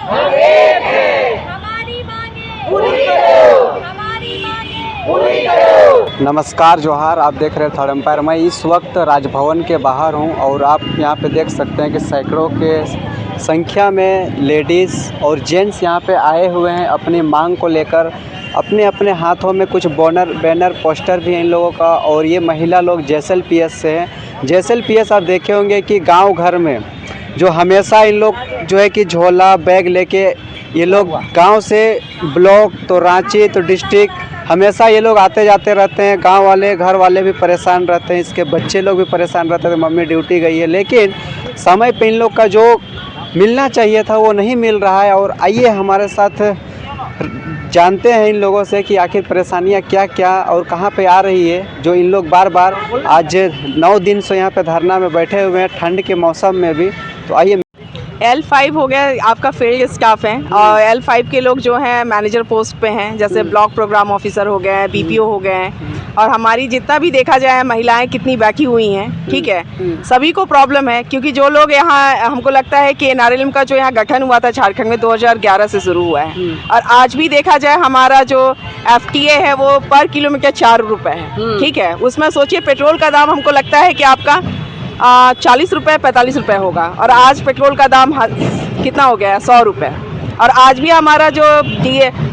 हम एक हैं। हमारी मांगे पूरी करो, हमारी मांगे पूरी करो। नमस्कार, जोहार। आप देख रहे हैं थर्ड एम्पायर। मैं इस वक्त राजभवन के बाहर हूं और आप यहां पे देख सकते हैं कि सैकड़ों के संख्या में लेडीज़ और जेंट्स यहां पे आए हुए हैं अपनी मांग को लेकर। अपने अपने हाथों में कुछ बैनर पोस्टर भी हैं इन लोगों का। और ये महिला लोग JSLPS से हैं। JSLPS आप देखे होंगे कि गांव घर में जो हमेशा इन लोग जो है कि झोला बैग लेके ये लोग गांव से ब्लॉक तो रांची तो डिस्ट्रिक्ट हमेशा ये लोग आते जाते रहते हैं। गांव वाले घर वाले भी परेशान रहते हैं, इसके बच्चे लोग भी परेशान रहते हैं, मम्मी ड्यूटी गई है। लेकिन समय पे इन लोग का जो मिलना चाहिए था वो नहीं मिल रहा है। और आइए हमारे साथ जानते हैं इन लोगों से कि आखिर परेशानियां क्या क्या और कहां पे आ रही है, जो इन लोग बार बार आज 9 दिन से यहां पे धरना में बैठे हुए हैं, ठंड के मौसम में भी। तो आइए। L5 हो गया, आपका फील्ड स्टाफ है, और L5 के लोग जो हैं मैनेजर पोस्ट पे हैं, जैसे ब्लॉक प्रोग्राम ऑफिसर हो गए, BPO हो गए हैं। और हमारी जितना भी देखा जाए महिलाएं कितनी बैठी हुई हैं, ठीक है, सभी को प्रॉब्लम है। क्योंकि जो लोग यहाँ, हमको लगता है कि NRLM का जो यहाँ गठन हुआ था झारखंड में 2011 से शुरू हुआ है, और आज भी देखा जाए हमारा जो FTA है वो पर किलोमीटर 4 रुपये है, ठीक है। उसमें सोचिए पेट्रोल का दाम हमको लगता है कि आपका 40 रुपये 45 रुपये होगा, और आज पेट्रोल का दाम कितना हो गया है, 100 रुपये। और आज भी हमारा जो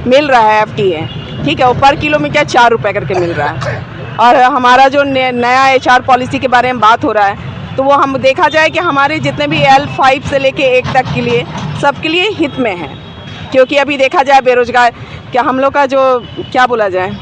मिल रहा है FTA, ठीक है, वो पर किलोमीटर 4 रुपये करके मिल रहा है। और हमारा जो नया HR पॉलिसी के बारे में बात हो रहा है, तो वो हम देखा जाए कि हमारे जितने भी L5 से लेके 1 तक के लिए सबके लिए हित में है। क्योंकि अभी देखा जाए बेरोजगार, क्या हम लोग का जो क्या बोला जाए,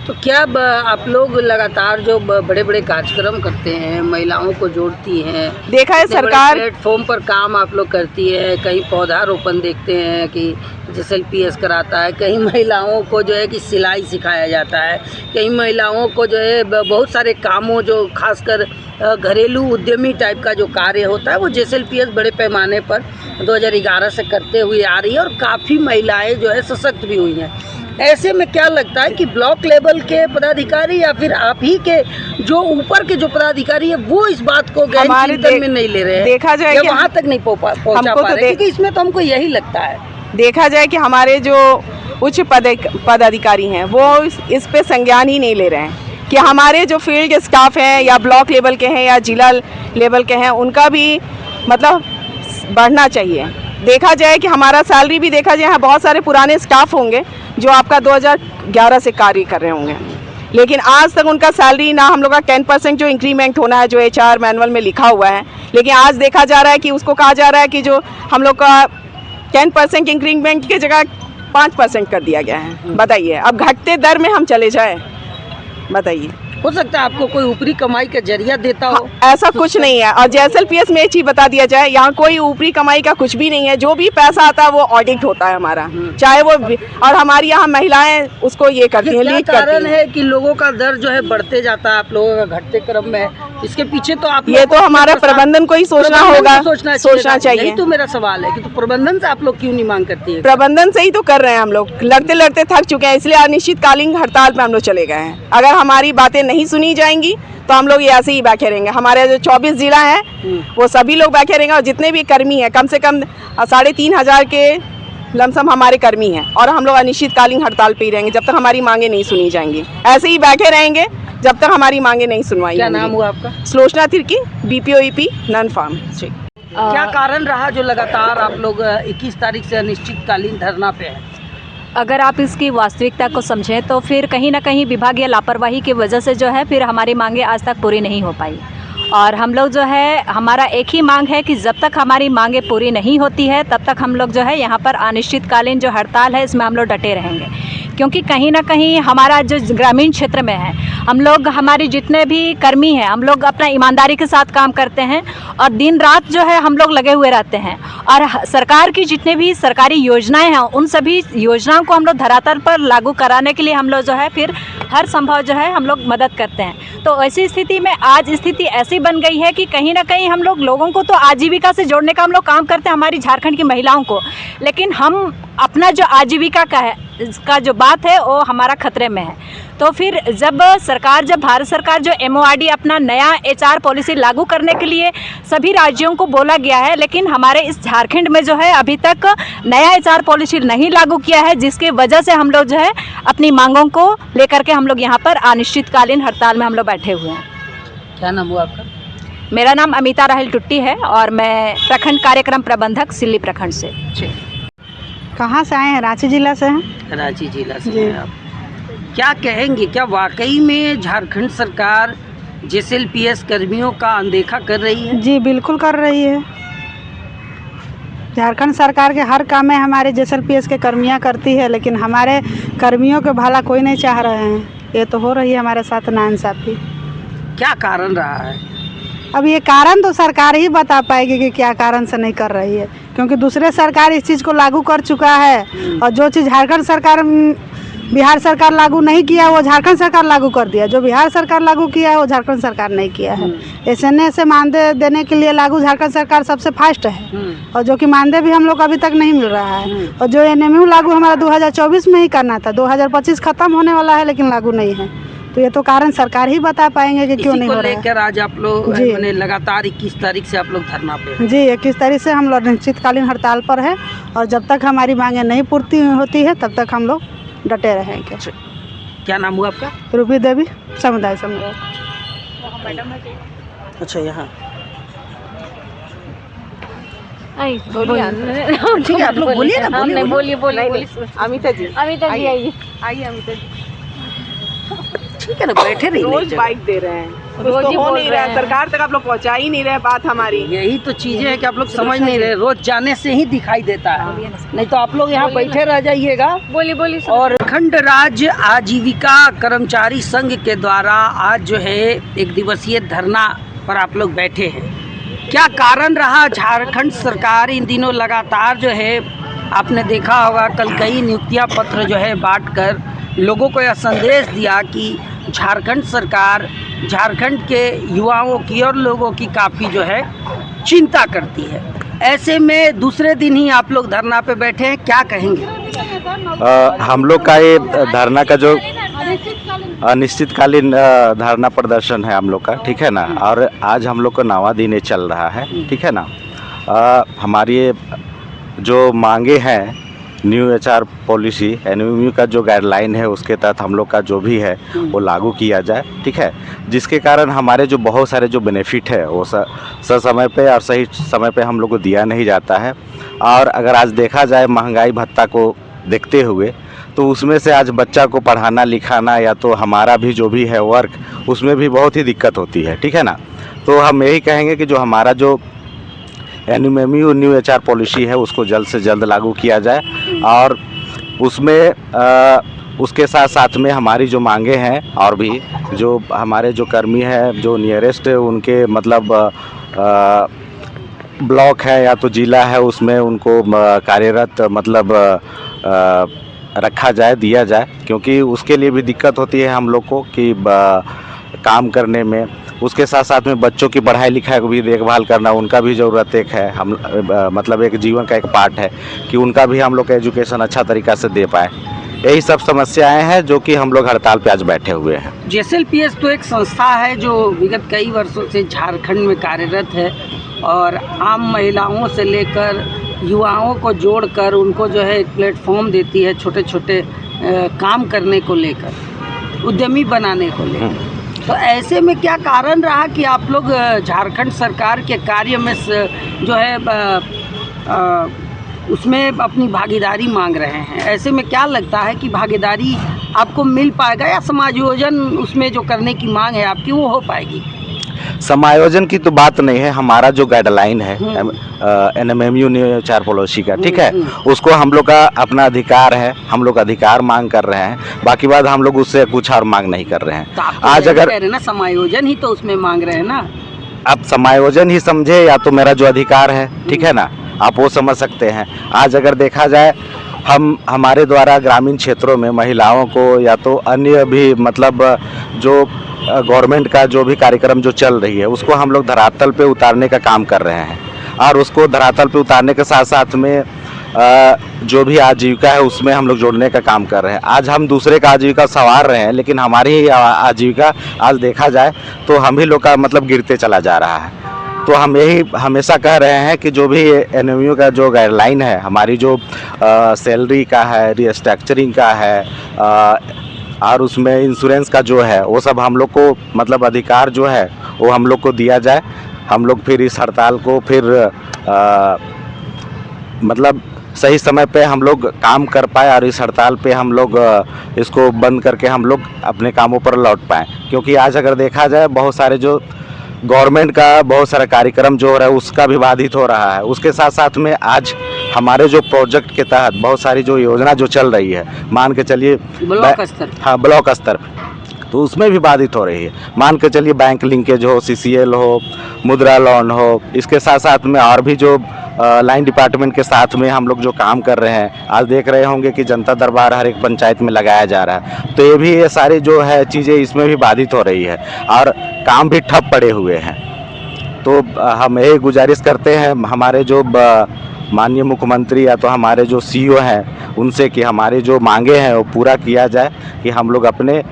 तो क्या आप लोग लगातार जो बड़े बड़े कार्यक्रम करते हैं, महिलाओं को जोड़ती हैं, देखा है सरकार प्लेटफॉर्म पर काम आप लोग करती है, कहीं पौधारोपण देखते हैं कि JSLPS कराता है, कहीं महिलाओं को जो है कि सिलाई सिखाया जाता है, कहीं महिलाओं को जो है बहुत सारे कामों जो खासकर घरेलू उद्यमी टाइप का जो कार्य होता है वो JSLPS बड़े पैमाने पर 2011 से करते हुए आ रही है, और काफ़ी महिलाएं जो है सशक्त भी हुई हैं। ऐसे में क्या लगता है कि ब्लॉक लेवल के पदाधिकारी या फिर आप ही के जो ऊपर के जो पदाधिकारी है वो इस बात को गहन चिंतन में नहीं ले रहे हैं, देखा जाए कि वहाँ तक नहीं पहुँचा पा रहे, क्योंकि इसमें तो हमको यही लगता है, देखा जाए कि हमारे जो उच्च पदाधिकारी हैं वो इस पे संज्ञान ही नहीं ले रहे हैं कि हमारे जो फील्ड स्टाफ हैं या ब्लॉक लेवल के हैं या जिला लेवल के हैं उनका भी मतलब बढ़ना चाहिए। देखा जाए कि हमारा सैलरी भी देखा जाए, यहाँ बहुत सारे पुराने स्टाफ होंगे जो आपका 2011 से कार्य कर रहे होंगे, लेकिन आज तक उनका सैलरी ना, हम लोग का 10% जो इंक्रीमेंट होना है जो HR मैनुअल में लिखा हुआ है, लेकिन आज देखा जा रहा है कि उसको कहा जा रहा है कि जो हम लोग का 10% इंक्रीमेंट की जगह 5% कर दिया गया है। बताइए, अब घटते दर में हम चले जाए, बताइए। हो सकता है आपको कोई ऊपरी कमाई का जरिया देता हो। ऐसा कुछ नहीं है। और JSLPS में एक चीज बता दिया जाए, यहाँ कोई ऊपरी कमाई का कुछ भी नहीं है। जो भी पैसा आता है वो ऑडिट होता है हमारा, चाहे वो, और हमारी यहाँ महिलाएं उसको ये करती हैं, लीड करती हैं। कारण है कि लोगों का दर जो है बढ़ते जाता है आप लोगों का घटते क्रम में, इसके पीछे तो आप ये तो हमारा प्रबंधन को ही सोचना होगा, सोचना चाहिए। यही तो मेरा सवाल है कि तो प्रबंधन से आप लोग क्यों नहीं मांग करती है? प्रबंधन से ही तो कर रहे हैं हम लोग, लड़ते लड़ते थक चुके हैं, इसलिए अनिश्चितकालीन हड़ताल पे हम लोग चले गए हैं। अगर हमारी बातें नहीं सुनी जाएंगी तो हम लोग ऐसे ही बैठे रहेंगे। हमारे जो 24 जिला है वो सभी लोग बैठे रहेंगे, और जितने भी कर्मी हैं, कम से कम 3,500 के लमसम हमारे कर्मी हैं, और हम लोग अनिश्चितकालीन हड़ताल पे ही रहेंगे जब तक हमारी मांगे नहीं सुनी जाएंगी। ऐसे ही बैठे रहेंगे जब तक हमारी मांगे नहीं सुनवाई। क्या नाम हुआ आपका? Sulochana Tirkey, BPO EP non farm. क्या कारण रहा जो लगातार आप लोग 21 तारीख से अनिश्चितकालीन धरना पे है? अगर आप इसकी वास्तविकता को समझें तो फिर कहीं ना कहीं विभागीय लापरवाही की वजह से जो है फिर हमारी मांगे आज तक पूरी नहीं हो पाई। और हम लोग जो है, हमारा एक ही मांग है कि जब तक हमारी मांगे पूरी नहीं होती है तब तक हम लोग जो है यहाँ पर अनिश्चितकालीन जो हड़ताल है इसमें हम लोग डटे रहेंगे। क्योंकि कहीं ना कहीं हमारा जो ग्रामीण क्षेत्र में है, हम लोग, हमारे जितने भी कर्मी हैं, हम लोग अपना ईमानदारी के साथ काम करते हैं और दिन रात जो है हम लोग लगे हुए रहते हैं। और सरकार की जितने भी सरकारी योजनाएं हैं उन सभी योजनाओं को हम लोग धरातल पर लागू कराने के लिए हम लोग जो है फिर हर संभव जो है हम लोग मदद करते हैं। तो ऐसी स्थिति में आज स्थिति ऐसी बन गई है कि कहीं ना कहीं हम लोगों को तो आजीविका से जोड़ने का हम लोग काम करते हैं, हमारी झारखंड की महिलाओं को, लेकिन हम अपना जो आजीविका का है का जो बात है वो हमारा खतरे में है। तो फिर जब भारत सरकार जो MORD अपना नया HR पॉलिसी लागू करने के लिए सभी राज्यों को बोला गया है, लेकिन हमारे इस झारखंड में जो है अभी तक नया HR पॉलिसी नहीं लागू किया है, जिसकी वजह से हम लोग जो है अपनी मांगों को लेकर के हम लोग यहाँ पर अनिश्चितकालीन हड़ताल में हम लोग बैठे हुए हैं। क्या नाम हुआ आपका? मेरा नाम अमिता राहिल टुट्टी है और मैं प्रखंड कार्यक्रम प्रबंधक सिल्ली प्रखंड से। कहाँ से आए हैं? रांची जिला से हैं। रांची जिला से हैं आप। क्या कहेंगे, क्या वाकई में झारखंड सरकार JSLPS कर्मियों का अनदेखा कर रही है? जी बिल्कुल कर रही है। झारखंड सरकार के हर काम में हमारे JSLPS के कर्मियाँ करती है, लेकिन हमारे कर्मियों के भला कोई नहीं चाह रहे हैं। ये तो हो रही है हमारे साथ नाइंसाफ़ी। क्या कारण रहा है? अब ये कारण तो सरकार ही बता पाएगी कि क्या कारण से नहीं कर रही है, क्योंकि दूसरे सरकार इस चीज़ को लागू कर चुका है और जो चीज़ बिहार सरकार लागू नहीं किया वो झारखंड सरकार लागू कर दिया। जो बिहार सरकार लागू किया है वो झारखंड सरकार नहीं किया है। SNA से मानदेय देने के लिए लागू झारखंड सरकार सबसे फास्ट है, और जो कि मानदेय भी हम लोग अभी तक नहीं मिल रहा है। और जो NMU लागू हमारा 2024 में ही करना था, 2025 खत्म होने वाला है लेकिन लागू नहीं है। तो ये तो कारण सरकार ही बता पाएंगे कि क्यों नहीं हो रहा है। लेकर आज आप लोग लगातार 21 तारीख से आप लोग धरना पे हैं। जी 21 तारीख से हम लोग अनिश्चितकालीन हड़ताल पर है, और जब तक हमारी मांगें नहीं पूर्ति होती है तब तक हम लोग डटे रहेंगे। क्या नाम हुआ आपका? रूपी देवी, समुदाय समूह। अच्छा, यहाँ बोलिए। ठीक है, आप लोग बोलिए ना। बोलिए। अमिता जी आइए। अमिता जी। ठीक है ना, बैठे रहिए। रोज बाइक दे रहे हैं, रोज तो हो नहीं रहा है, सरकार तक आप लोग पहुंचा ही नहीं रहे बात हमारी। यही तो चीजें हैं कि आप लोग समझ नहीं रहे। रोज जाने से ही दिखाई देता है, नहीं तो आप लोग यहाँ बैठे रह जाइएगा। बोलिए। और खंड राज्य आजीविका कर्मचारी संघ के द्वारा आज जो है 1 दिवसीय धरना पर आप लोग बैठे हैं। क्या कारण रहा? झारखंड सरकार इन दिनों लगातार जो है, आपने देखा होगा, कल कई नियुक्तियाँ पत्र जो है बांट कर लोगों को यह संदेश दिया कि झारखंड सरकार झारखंड के युवाओं की और लोगों की काफ़ी जो है चिंता करती है। ऐसे में दूसरे दिन ही आप लोग धरना पे बैठे हैं, क्या कहेंगे? हम लोग का ये धरना का जो अनिश्चितकालीन धरना प्रदर्शन है हम लोग का, ठीक है ना, और आज हम लोग का 9वां दिन ये चल रहा है, ठीक है ना। हमारी जो मांगे हैं, न्यू HR पॉलिसी NMU का जो गाइडलाइन है उसके तहत हम लोग का जो भी है वो लागू किया जाए, ठीक है, जिसके कारण हमारे जो बहुत सारे जो बेनिफिट है वो समय पे और सही समय पे हम लोग को दिया नहीं जाता है। और अगर आज देखा जाए महंगाई भत्ता को देखते हुए, तो उसमें से आज बच्चा को पढ़ाना लिखाना या तो हमारा भी जो भी है वर्क, उसमें भी बहुत ही दिक्कत होती है, ठीक है ना। तो हम यही कहेंगे कि जो हमारा जो NMU न्यू HR पॉलिसी है उसको जल्द से जल्द लागू किया जाए, और उसमें उसके साथ साथ में हमारी जो मांगे हैं और भी जो हमारे जो कर्मी हैं जो नियरेस्ट उनके मतलब ब्लॉक है या तो जिला है उसमें उनको कार्यरत मतलब रखा जाए, दिया जाए, क्योंकि उसके लिए भी दिक्कत होती है हम लोग को कि काम करने में। उसके साथ साथ में बच्चों की पढ़ाई लिखाई को भी देखभाल करना, उनका भी ज़रूरत एक है, हम मतलब एक जीवन का एक पार्ट है कि उनका भी हम लोग का एजुकेशन अच्छा तरीक़ा से दे पाए। यही सब समस्याएं हैं जो कि हम लोग हड़ताल पे आज बैठे हुए हैं। JSLPS तो एक संस्था है जो विगत कई वर्षों से झारखंड में कार्यरत है, और आम महिलाओं से लेकर युवाओं को जोड़कर उनको जो है एक प्लेटफॉर्म देती है छोटे छोटे काम करने को लेकर, उद्यमी बनाने को लेकर। तो ऐसे में क्या कारण रहा कि आप लोग झारखंड सरकार के कार्य में जो है उसमें अपनी भागीदारी मांग रहे हैं? ऐसे में क्या लगता है कि भागीदारी आपको मिल पाएगा, या समायोजन उसमें जो करने की मांग है आपकी वो हो पाएगी? समायोजन की तो बात नहीं है, हमारा जो गाइडलाइन है NMU न्यू HR पॉलिसी का, ठीक है, उसको हम लोग का अपना अधिकार है, हम लोग अधिकार मांग कर रहे हैं, बाकी बात हम लोग उससे कुछ और मांग नहीं कर रहे हैं। तो आज अगर कह रहे ना समायोजन ही तो उसमें मांग रहे हैं ना, आप समायोजन ही समझे या तो मेरा जो अधिकार है, ठीक है ना, आप वो समझ सकते हैं। आज अगर देखा जाए हमारे द्वारा ग्रामीण क्षेत्रों में महिलाओं को या तो अन्य भी मतलब जो गवर्नमेंट का जो भी कार्यक्रम जो चल रही है उसको हम लोग धरातल पे उतारने का काम कर रहे हैं, और उसको धरातल पे उतारने के साथ साथ में जो भी आजीविका है उसमें हम लोग जोड़ने का काम कर रहे हैं। आज हम दूसरे का आजीविका संवार रहे हैं, लेकिन हमारी ही आजीविका आज देखा जाए तो हम ही लोग का मतलब गिरते चला जा रहा है। तो हम यही हमेशा कह रहे हैं कि जो भी एनएमयू का जो गाइडलाइन है, हमारी जो सैलरी का है, रिस्ट्रक्चरिंग का है, और उसमें इंश्योरेंस का जो है, वो सब हम लोग को मतलब अधिकार जो है वो हम लोग को दिया जाए। हम लोग फिर इस हड़ताल को फिर मतलब सही समय पे हम लोग काम कर पाए और इस हड़ताल पे हम लोग इसको बंद करके हम लोग अपने कामों पर लौट पाएँ। क्योंकि आज अगर देखा जाए बहुत सारे जो गवर्नमेंट का बहुत सारा कार्यक्रम जो हो रहा है उसका भी बाधित हो रहा है। उसके साथ साथ में आज हमारे जो प्रोजेक्ट के तहत बहुत सारी जो योजना जो चल रही है, मान के चलिए ब्लॉक स्तर, हाँ ब्लॉक स्तर, तो उसमें भी बाधित हो रही है। मान के चलिए बैंक लिंकेज हो, CCL हो, मुद्रा लोन हो, इसके साथ साथ में और भी जो लाइन डिपार्टमेंट के साथ में हम लोग जो काम कर रहे हैं, आज देख रहे होंगे कि जनता दरबार हर एक पंचायत में लगाया जा रहा है। तो ये सारी जो है चीज़ें इसमें भी बाधित हो रही है और काम भी ठप पड़े हुए हैं। तो हम यही गुजारिश करते हैं हमारे जो माननीय मुख्यमंत्री या तो हमारे जो CEO हैं उनसे कि हमारी जो मांगे हैं वो पूरा किया जाए, कि हम लोग अपने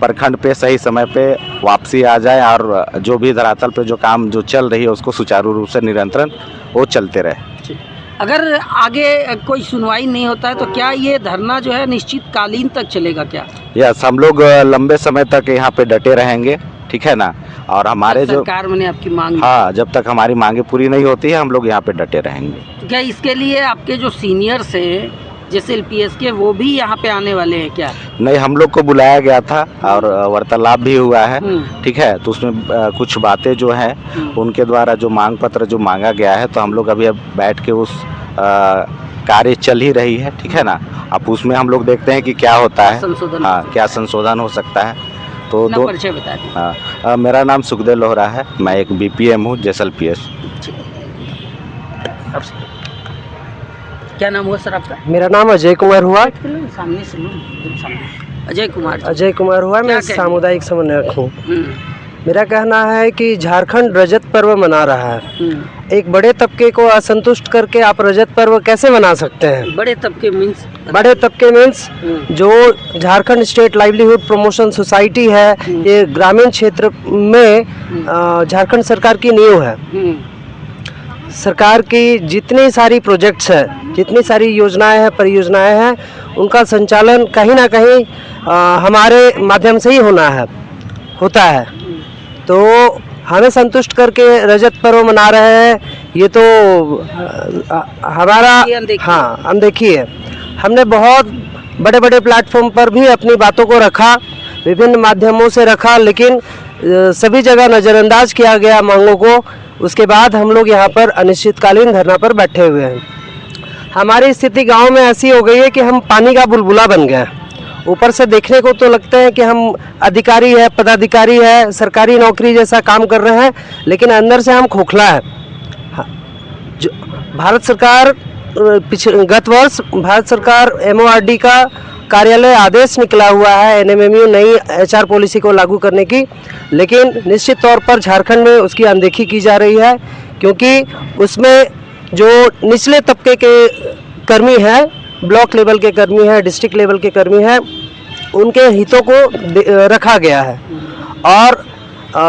प्रखंड पे सही समय पे वापसी आ जाए और जो भी धरातल पे जो काम जो चल रही है उसको सुचारू रूप से निरंतर वो चलते रहे। अगर आगे कोई सुनवाई नहीं होता है तो क्या ये धरना जो है निश्चित कालीन तक चलेगा क्या? यस, हम लोग लंबे समय तक यहाँ पे डटे रहेंगे, ठीक है ना। और हमारे जो सरकार में आपकी मांग, हाँ, जब तक हमारी मांगे पूरी नहीं होती है हम लोग यहाँ पे डटे रहेंगे। तो क्या इसके लिए आपके जो सीनियर्स हैं जैसे LPS के, वो भी यहाँ पे आने वाले हैं क्या? नहीं, हम लोग को बुलाया गया था और वार्तालाप भी हुआ है, ठीक है। तो उसमें कुछ बातें जो हैं उनके द्वारा जो मांग पत्र जो मांगा गया है, तो हम लोग अभी अब बैठ के उस कार्य चल ही रही है, ठीक है ना। अब उसमें हम लोग देखते हैं कि क्या होता है, हाँ, क्या संशोधन हो सकता है। तो दो परिचय बता दें। हाँ, मेरा नाम सुखदेव लोहरा है, मैं एक BPM हूँ JSLPS। क्या नाम हुआ सर आपका? मेरा नाम अजय कुमार हुआ। सामने से अजय कुमार हुआ, मैं सामुदायिक समन्वयक हूँ। मेरा कहना है कि झारखंड रजत पर्व मना रहा है। एक बड़े तबके को असंतुष्ट करके आप रजत पर्व कैसे मना सकते हैं? बड़े तबके मीन्स? बड़े तबके मीन्स जो Jharkhand state livelihood promotion society है, ये ग्रामीण क्षेत्र में झारखंड सरकार की नींव है। सरकार की जितनी सारी प्रोजेक्ट्स हैं, जितनी सारी योजनाएं हैं, परियोजनाएं हैं, उनका संचालन कहीं ना कहीं हमारे माध्यम से ही होता है। तो हमें संतुष्ट करके रजत पर्व मना रहे हैं, ये तो हमारा अनदेखी है। हमने बहुत बड़े बड़े प्लेटफॉर्म पर भी अपनी बातों को रखा, विभिन्न माध्यमों से रखा, लेकिन सभी जगह नज़रअंदाज किया गया मांगों को। उसके बाद हम लोग यहाँ पर अनिश्चितकालीन धरना पर बैठे हुए हैं। हमारी स्थिति गांव में ऐसी हो गई है कि हम पानी का बुलबुला बन गए। ऊपर से देखने को तो लगता है कि हम अधिकारी है, पदाधिकारी है, सरकारी नौकरी जैसा काम कर रहे हैं, लेकिन अंदर से हम खोखला है। जो भारत सरकार गत वर्ष भारत सरकार MORD का कार्यालय आदेश निकला हुआ है NMMU नई HR पॉलिसी को लागू करने की, लेकिन निश्चित तौर पर झारखंड में उसकी अनदेखी की जा रही है, क्योंकि उसमें जो निचले तबके के कर्मी हैं, ब्लॉक लेवल के कर्मी हैं, डिस्ट्रिक्ट लेवल के कर्मी हैं, उनके हितों को रखा गया है। और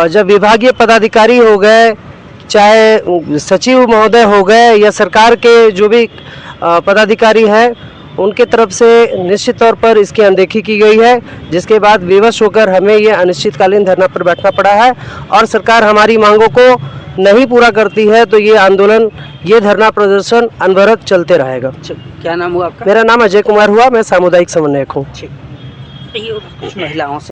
जब विभागीय पदाधिकारी हो गए, चाहे सचिव महोदय हो गए, या सरकार के जो भी पदाधिकारी हैं, उनके तरफ से निश्चित तौर पर इसकी अनदेखी की गई है, जिसके बाद विवश होकर हमें ये अनिश्चितकालीन धरना पर बैठना पड़ा है। और सरकार हमारी मांगों को नहीं पूरा करती है तो ये आंदोलन, ये धरना प्रदर्शन अनवरत चलते रहेगा। क्या नाम हुआ आपका? मेरा नाम अजय कुमार हुआ, मैं सामुदायिक समन्वयक हूँ। महिलाओं से